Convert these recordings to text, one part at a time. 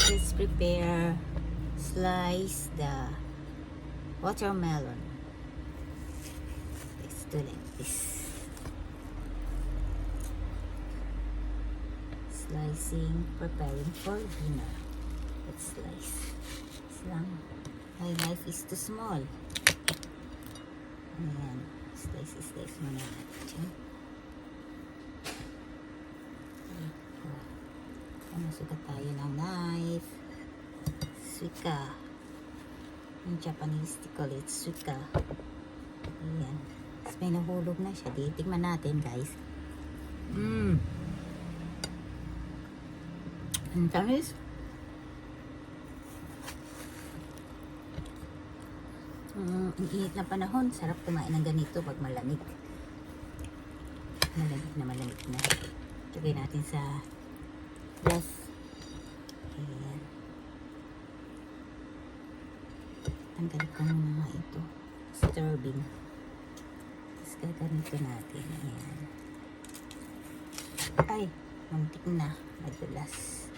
Let's prepare slice the watermelon. Let's do like this. Slicing, preparing for dinner. Let's slice. Lang. My knife is too small. Ayan. Slice muna natin. Masukat tayo ng knife. Suika. In Japanese, they call it suika. Ayan. Tapos may nahulog na siya. Titigman natin, guys. Ang tamis. Ang init na panahon, sarap kumain ng ganito pag malamig. Malamig na. Lagay natin sa glass. Ayan. Tanggalin ko muna nga ito. Disturbing. Tapos gaganito natin. Ayan. Ay, muntik na. Madulas.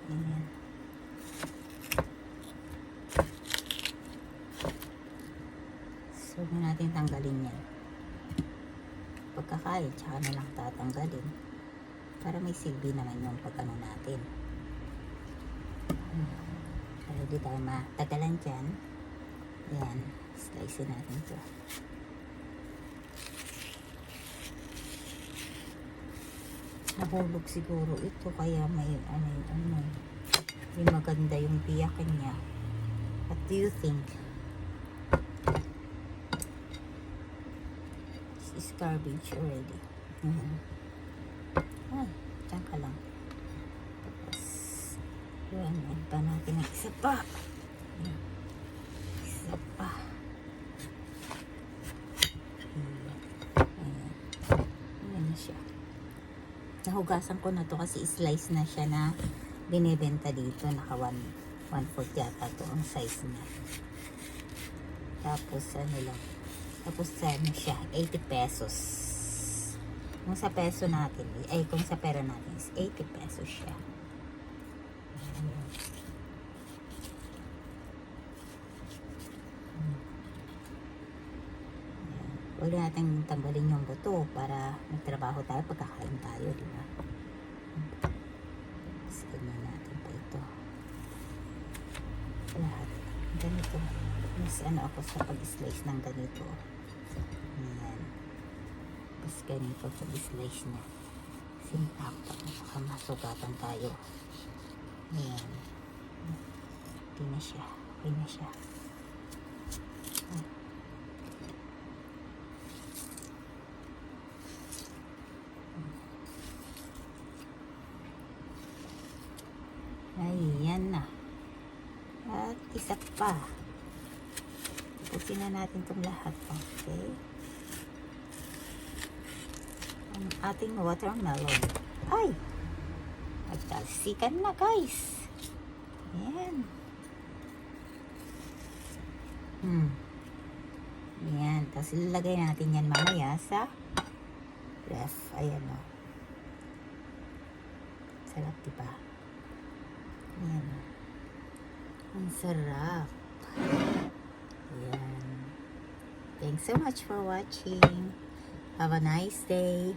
Ayan. So, huwag natin tanggalin yan. Pagkakain, tsaka na lang tatanggalin. Para may silbi naman yung pag-ano natin. Para di tayo matagalan dyan. Ayan. Slice natin ito. Nahulog siguro ito. Kaya may may maganda yung biyakin niya. What do you think? Is garbage already. Ay, dyan ka lang. Tapos, yun, pa natin ang isa pa. Isa pa. Ayan na siya. Nahugasan ko na to kasi slice na siya na binibenta dito. Naka 1/4 yata to ang size niya. Tapos, ano lang. Tapos ano siya, 80 pesos. Kung sa peso natin, ay kung sa pera natin is 80 pesos siya. Huwag natin tanggalin yung buto para magtrabaho tayo pagkakain tayo, di ba? Ganyan natin pa ito. Lahat. Ganito. Mas ano ako sa pag-slice ng ganito. Ayan. Tapos ganito pag-slice niya. Sintaktak. Baka masugatan tayo. Ayan. Okay na siya. Okay na siya. Ayan na. At isa pa. Tapusin na natin itong lahat. Okay. Ang ating watermelon. Ay! Nagtalsikan na, guys. Ayan. Ayan. Tapos ilalagay natin yan mamaya sa ref. Ayan o. Sarap, diba? Ayan. Ang sarap. Ayan. Thanks so much for watching. Have a nice day.